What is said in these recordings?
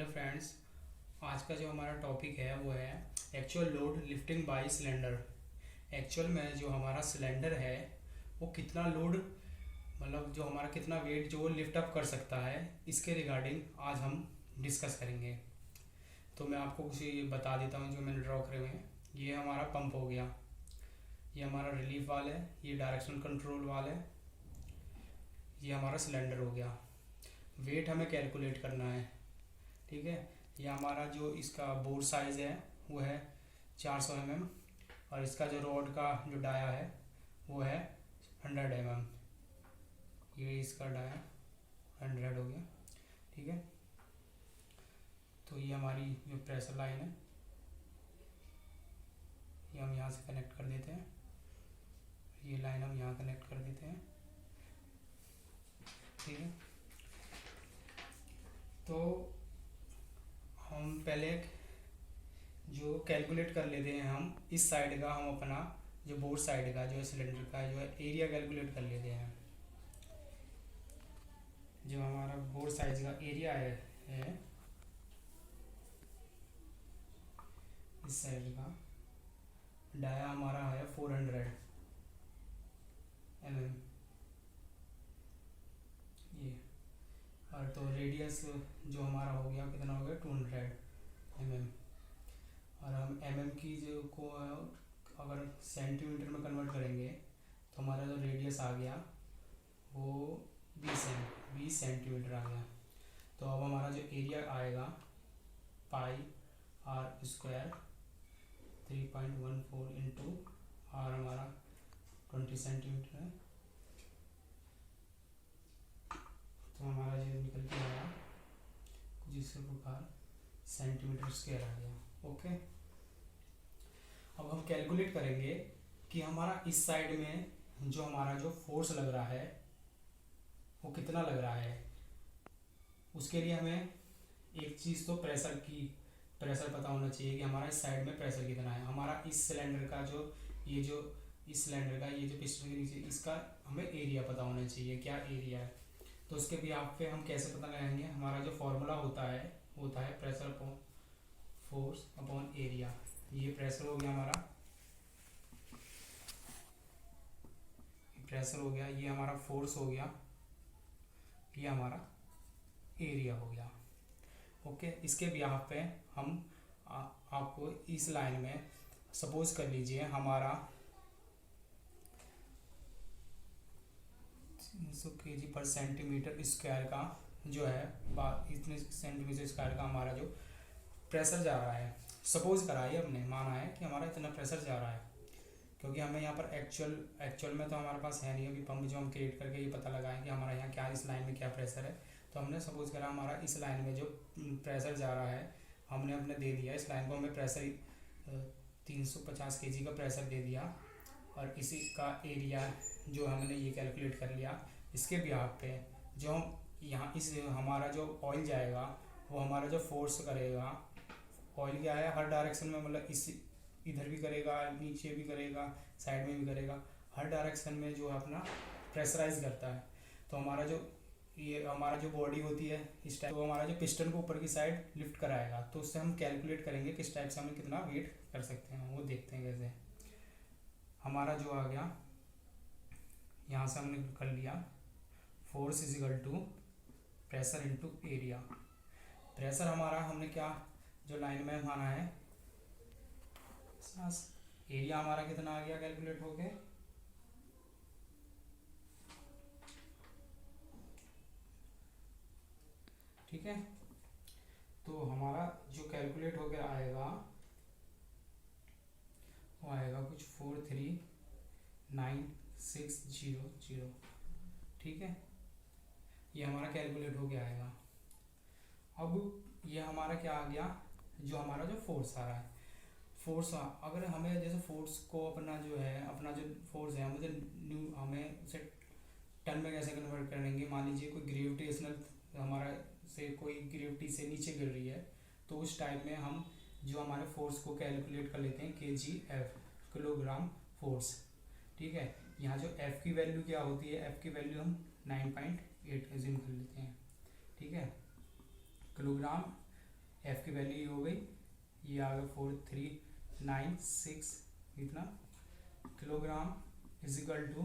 Friends, आज का जो हमारा टॉपिक है वो है actual load lifting by cylinder. Actual में जो हमारा सिलेंडर है वो कितना लोड, मतलब जो हमारा कितना वेट जो वो लिफ्ट अप कर सकता है, इसके रिगार्डिंग आज हम डिस्कस करेंगे। तो मैं आपको कुछ ये बता देता हूँ जो मैंने ड्रॉ करे हुए हैं। ये हमारा पंप हो गया, ये हमारा रिलीफ वाल है, ये डायरेक्शन कंट्रोल वाल है, ये हमारा सिलेंडर हो गया। वेट हमें कैलकुलेट करना है, ठीक है। ये हमारा जो इसका बोर साइज़ है वो है 400 mm, और इसका जो रॉड का जो डाया है वो है 100 mm। ये इसका डाया 100 हो गया, ठीक है। तो ये हमारी जो प्रेशर लाइन है ये हम यहाँ से कनेक्ट कर देते हैं, ये लाइन हम यहाँ कनेक्ट कर देते हैं, ठीक है। तो हम पहले जो कैलकुलेट कर लेते हैं, हम इस साइड का, हम अपना जो बोर्ड साइड का जो है सिलेंडर का जो है एरिया कैलकुलेट कर लेते हैं। जो हमारा बोर्ड साइज का एरिया है इस साइड का डाया हमारा है 400 mm, ये। और तो रेडियस जो हमारा हो गया कितना हो गया 200 mm। और हम mm की जो को अगर सेंटीमीटर में कन्वर्ट करेंगे तो हमारा जो रेडियस आ गया वो 20 सेंटीमीटर आ गया। तो अब हमारा जो एरिया आएगा पाई आर स्क्वायर 3.14 इंटू आर हमारा 20 सेंटीमीटर है। तो हमारा जो निकल के आया कुछ इस प्रकार सेंटीमीटर स्क्वायर आ गया, ओके। अब हम कैलकुलेट करेंगे कि हमारा इस साइड में जो हमारा जो फोर्स लग रहा है वो कितना लग रहा है। उसके लिए हमें एक चीज़ तो प्रेशर पता होना चाहिए कि हमारा इस साइड में प्रेशर कितना है। हमारा इस सिलेंडर का जो इस सिलेंडर का ये जो पिस्टन के नीचे इसका हमें एरिया पता होना चाहिए, क्या एरिया है। तो उसके बिहाफ पे हम कैसे पता लगाएंगे, हमारा जो फॉर्मूला होता है pressure upon force upon area. ये प्रेशर हो गया हमारा, प्रेशर हो गया, ये हमारा फोर्स हो गया, ये हमारा एरिया हो गया, ओके। इसके बिहाफ पे हम आपको इस लाइन में सपोज कर लीजिए हमारा 300 kg पर सेंटीमीटर स्क्वायर का जो है इतने सेंटीमीटर स्क्वायर का हमारा जो प्रेशर जा रहा है, सपोज करा है, हमने माना है कि हमारा इतना प्रेशर जा रहा है। क्योंकि हमें यहाँ पर एक्चुअल में तो हमारे पास है नहीं अभी पंप जो हम क्रिएट करके ये पता लगाएं कि हमारा यहाँ क्या इस लाइन में क्या प्रेशर है। तो हमने सपोज करा हमारा इस लाइन में जो प्रेशर जा रहा है हमने अपने दे दिया, इस लाइन को हमें प्रेशर 350 kg का प्रेशर दे दिया, और इसी का एरिया जो हमने ये कैलकुलेट कर लिया। इसके बिहाफ पे जो हम यहाँ इस हमारा जो ऑयल जाएगा वो हमारा जो फोर्स करेगा, ऑयल क्या है हर डायरेक्शन में, मतलब इस इधर भी करेगा, नीचे भी करेगा, साइड में भी करेगा, हर डायरेक्शन में जो अपना प्रेशराइज करता है। तो हमारा जो बॉडी होती है इस टाइप, तो हमारा जो पिस्टन को ऊपर की साइड लिफ्ट कराएगा। तो उससे हम कैलकुलेट करेंगे किस टाइप से हम कितना वेट कर सकते हैं, वो देखते हैं कैसे। हमारा जो आ गया यहाँ से हमने कर लिया force is equal to pressure into area. Pressure हमारा हमने क्या जो लाइन में माना है, एरिया हमारा कितना आ गया कैलकुलेट होके, ठीक है। तो हमारा जो कैलकुलेट होकर आएगा वो आएगा कुछ 439,600, ठीक है। ये हमारा कैलकुलेट हो गया आएगा। अब ये हमारा क्या आ गया, जो हमारा जो फोर्स आ रहा है, फोर्स अगर हमें जैसे फोर्स को अपना जो फोर्स है हमें उसे टन में कैसे कन्वर्ट करेंगे। मान लीजिए कोई ग्रेविटेशनल हमारा से कोई ग्रेविटी से नीचे गिर रही है, तो उस टाइम में हम जो हमारे फोर्स को कैलकुलेट कर लेते हैं kgf, किलोग्राम फोर्स, ठीक है। यहाँ जो f की वैल्यू क्या होती है, f की वैल्यू हम 9.8 एज्यूम कर लेते हैं, ठीक है। किलोग्राम एफ की वैल्यू ये हो गई, ये आ गया 4396 इतना kilogram is equal to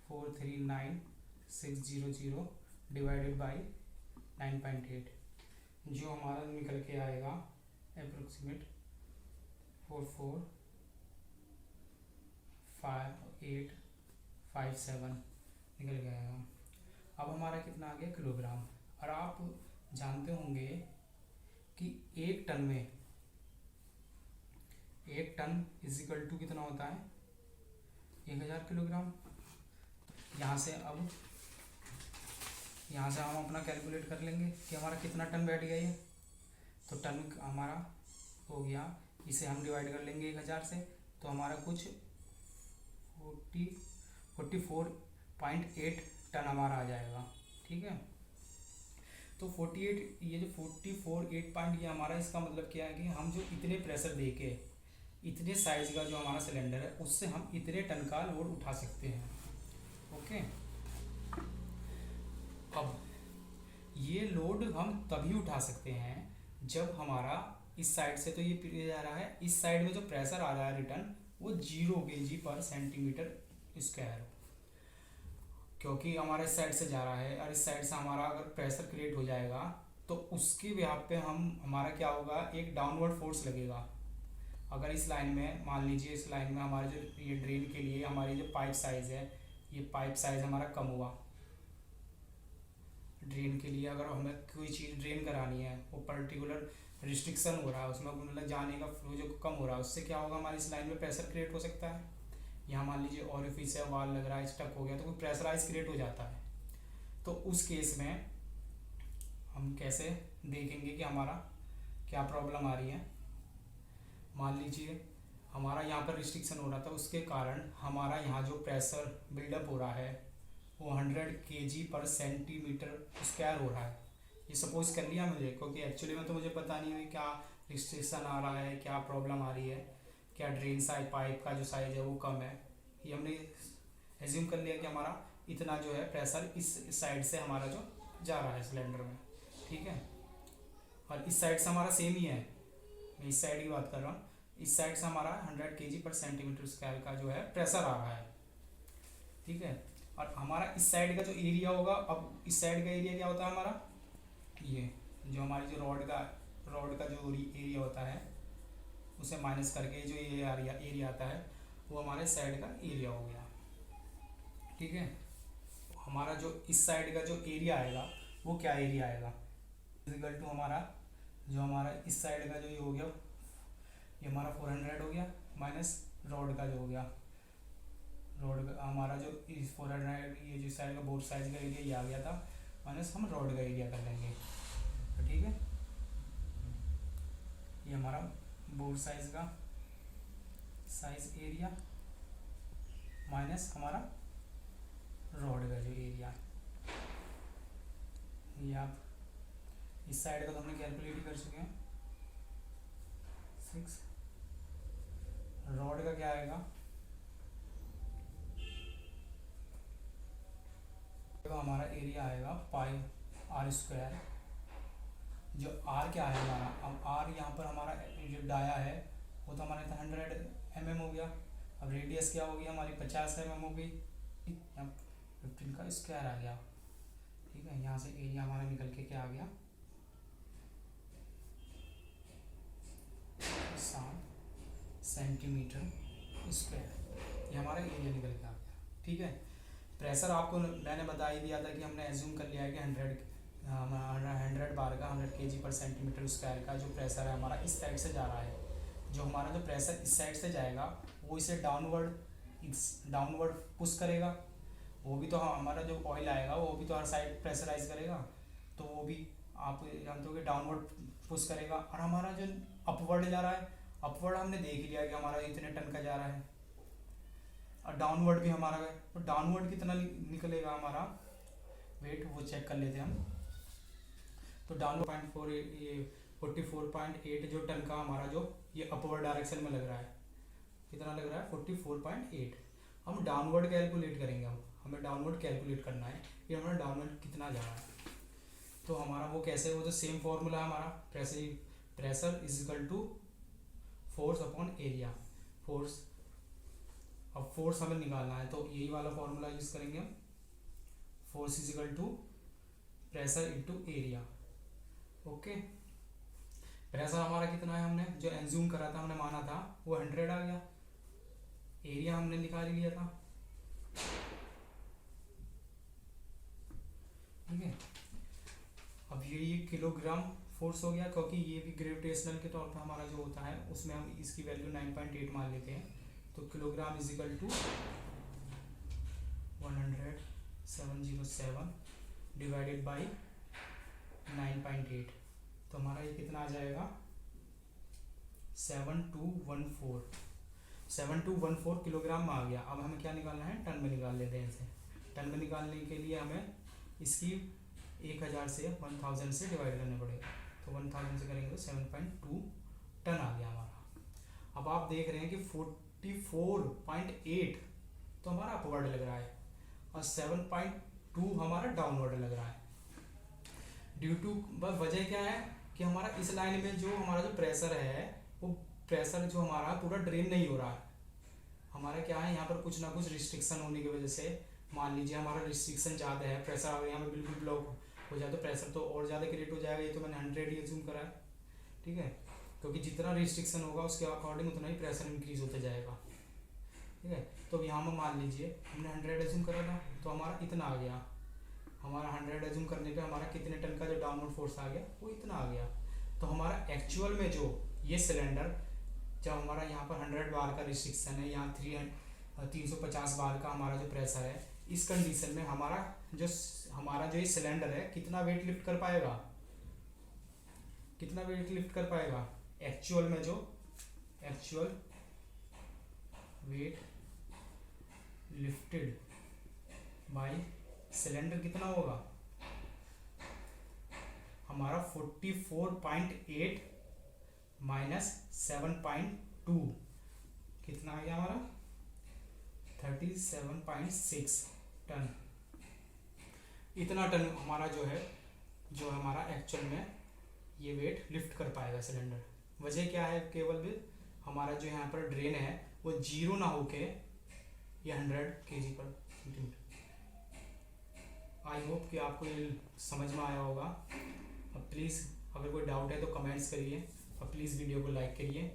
439600 divided by 9.8, जो हमारा निकल के आएगा अप्रोक्सीमेट 44857 निकल के आएगा। अब हमारा कितना आ गया किलोग्राम। और आप जानते होंगे कि एक टन में, एक टन इज इक्वल टू कितना होता है 1000 किलोग्राम। यहाँ से हम अपना कैलकुलेट कर लेंगे कि हमारा कितना टन बैठ गया ये। तो टन हमारा हो गया, इसे हम डिवाइड कर लेंगे 1000 से, तो हमारा कुछ 44.8 टन हमारा आ जाएगा। ठीक है, तो 48 ये जो 44.8 पॉइंट, ये हमारा इसका मतलब क्या है कि हम जो इतने प्रेशर दे के इतने साइज का जो हमारा सिलेंडर है उससे हम इतने टन का लोड उठा सकते हैं। ओके, अब ये लोड हम तभी उठा सकते हैं जब हमारा इस साइड से, तो ये पीछे जा रहा है, इस साइड में जो प्रेशर आ रहा है रिटर्न वो 0 kg पर सेंटीमीटर स्क्वायर हो, क्योंकि हमारा इस साइड से जा रहा है और इस साइड से हमारा अगर प्रेशर क्रिएट हो जाएगा तो उसके बिहाफ पे हमारा क्या होगा, एक डाउनवर्ड फोर्स लगेगा। अगर इस लाइन में मान लीजिए, इस लाइन में हमारे जो ये ड्रेन के लिए हमारी जो पाइप साइज़ है, ये पाइप साइज़ हमारा कम हुआ। ड्रेन के लिए अगर हमें कोई चीज़ ड्रेन करानी है, वो पर्टिकुलर रिस्ट्रिक्शन हो रहा है उसमें, मतलब जाने का फ्लो जो कम हो रहा है, उससे क्या होगा, हमारी इस लाइन में प्रेशर क्रिएट हो सकता है। यहाँ मान लीजिए ऑरिफिस है, वाल लग रहा है, स्टक हो गया, तो कोई प्रेशराइज क्रिएट हो जाता है। तो उस केस में हम कैसे देखेंगे कि हमारा क्या प्रॉब्लम आ रही है। मान लीजिए हमारा यहाँ पर रिस्ट्रिक्शन हो रहा था, उसके कारण हमारा यहाँ जो प्रेशर बिल्डअप हो रहा है वो 100 kg पर सेंटीमीटर स्क्वायर हो रहा है। ये सपोज कर लिया मुझे, क्योंकि एक्चुअली में तो मुझे पता नहीं है क्या रिस्ट्रिक्शन आ रहा है, क्या प्रॉब्लम आ रही है, क्या ड्रेन साइड पाइप का जो साइज है वो कम है। ये हमने एज्यूम कर लिया कि हमारा इतना जो है प्रेशर इस साइड से हमारा जो जा रहा है सिलेंडर में। ठीक है, और इस साइड से हमारा सेम ही है, मैं इस साइड की बात कर रहा हूँ, इस साइड से हमारा 100 kg पर सेंटीमीटर स्क्वायर का जो है प्रेशर आ रहा है। ठीक है, और हमारा इस साइड का जो एरिया होगा, अब इस साइड का एरिया क्या होता है हमारा, ये जो हमारी जो रॉड का जो एरिया होता है उसे माइनस करके जो एरिया आता है वो हमारे साइड का एरिया हो गया। ठीक है, हमारा जो इस साइड का जो एरिया आएगा वो क्या एरिया आएगा, इक्वल टू हमारा जो हमारा इस साइड का जो ये हो गया, ये हमारा 400 हो गया, माइनस रॉड का जो हो गया, रॉड का हमारा जो इस 400, ये जो साइड का बोर्ड साइज का एरिया ये आ गया था, माइनस हम रॉड का एरिया कर लेंगे। तो ठीक है, ये हमारा बोर्ड साइज का साइज एरिया माइनस हमारा रॉड का जो एरिया, ये आप इस साइड का तो हमने कैलकुलेट ही कर चुके हैं 6, रॉड का क्या आएगा, तो हमारा एरिया आएगा पाई आर स्क्वायर, जो आर क्या है हमारा, अब आर यहाँ पर हमारा जो डाया है वो तो हमारे 100 mm हो गया, अब रेडियस क्या होगी हमारी 50 mm हो गई, यहाँ 15 का स्क्वायर आ गया। ठीक है, यहाँ से एरिया हमारा निकल के क्या आ गया 7 सेंटीमीटर स्क्वायर, ये हमारा एरिया निकल के आ गया। ठीक है, प्रेशर आपको मैंने बता ही दिया था कि हमने एज्यूम कर लिया है कि 100 बार का 100 kg पर सेंटीमीटर स्क्वायर का जो प्रेशर है हमारा इस साइड से जा रहा है। जो हमारा जो प्रेशर इस साइड से जाएगा वो इसे डाउनवर्ड पुश करेगा, वो भी तो हमारा जो ऑयल आएगा वो भी तो हर साइड प्रेशराइज करेगा, तो वो भी आप जानते हो कि डाउनवर्ड पुश करेगा। और हमारा जो अपवर्ड जा रहा है, अपवर्ड हमने देख लिया कि हमारा इतने टन का जा रहा है, और डाउनवर्ड भी हमारा है, तो डाउनवर्ड कितना निकलेगा हमारा वेट वो चेक कर लेते हैं हम। तो डाउनवर्ड 44.8 जो टन का हमारा जो ये अपवर्ड डायरेक्शन में लग रहा है, कितना लग रहा है 44.8। हम डाउनवर्ड कैलकुलेट करेंगे, हमें डाउनवर्ड कैलकुलेट करना है कि हमारा डाउनवर्ड कितना जा रहा है। तो हमारा वो कैसे, वो तो सेम फॉर्मूला है हमारा, pressure is equal to force upon area. Force, अब फोर्स हमें निकालना है तो यही वाला फॉर्मूला यूज करेंगे हम, force is equal to pressure into area. Okay, pressure हमारा कितना है, हमने जो एंज्यूम करा था, हमने माना था वो 100 आ गया, एरिया हमने निकाल लिया था। ठीक है, अब ये किलोग्राम फोर्स हो गया, क्योंकि ये भी ग्रेविटेशनल के तौर पर हमारा जो होता है उसमें हम इसकी वैल्यू 9.8 मान लेते हैं, तो kilogram is equal to 100,707 divided by 9.8, तो हमारा ये कितना आ जाएगा 7214 किलोग्राम में आ गया। अब हमें क्या निकालना है, टन में निकाल लेते हैं इसे। टन में निकालने के लिए हमें इसकी 1000 से 1000 से डिवाइड करने पड़ेगा, तो 1000 से करेंगे तो 7.2 टन आ गया हमारा। अब आप देख रहे हैं कि 44.8 तो हमारा अपवर्ड लग रहा है और 7.2 हमारा डाउनवर्ड लग रहा है। ड्यू टू, बस वजह क्या है कि हमारा इस लाइन में जो हमारा जो प्रेशर है, वो प्रेशर जो हमारा पूरा ड्रेन नहीं हो रहा है। हमारा क्या है, यहाँ पर कुछ ना कुछ रिस्ट्रिक्शन होने की वजह से, मान लीजिए हमारा रिस्ट्रिक्शन ज़्यादा है, प्रेशर अगर यहाँ पर बिल्कुल ब्लॉक हो जाए तो प्रेशर तो और ज़्यादा क्रिएट हो जाएगा। ये तो मैंने 100 ही एज्यूम करा है, ठीक है, क्योंकि जितना रिस्ट्रिक्शन होगा उसके अकॉर्डिंग उतना ही प्रेशर इंक्रीज होता जाएगा। ठीक है, तो यहाँ में मान लीजिए हमने 100 एज्यूम करा था तो हमारा इतना आ गया, हमारा 100 एज्यूम करने पे हमारा कितने टन का जो डाउनवर्ड फोर्स आ गया वो इतना आ गया। तो हमारा एक्चुअल में जो ये सिलेंडर, जब हमारा यहाँ पर 100 बार का रिस्ट्रिक्शन है, यहाँ 350 बार का हमारा जो प्रेशर है, इस कंडीशन में हमारा जो ये सिलेंडर है कितना वेट लिफ्ट कर पाएगा, कितना वेट लिफ्ट कर पाएगा एक्चुअल में, जो actual wait lifted bye cylinder कितना होगा हमारा 44.8 माइनस 7.2 कितना आ गया हमारा 37.6 टन। इतना टन हमारा जो है, जो हमारा एक्चुअल में ये वेट लिफ्ट कर पाएगा सिलेंडर। वजह क्या है, केवल भी हमारा जो यहाँ पर ड्रेन है वो जीरो ना होके ये 100 kg पर सेंटीमीटर। आई होप कि आपको ये समझ में आया होगा। अब प्लीज़ अगर कोई डाउट है तो कमेंट्स करिए और प्लीज़ वीडियो को लाइक करिए।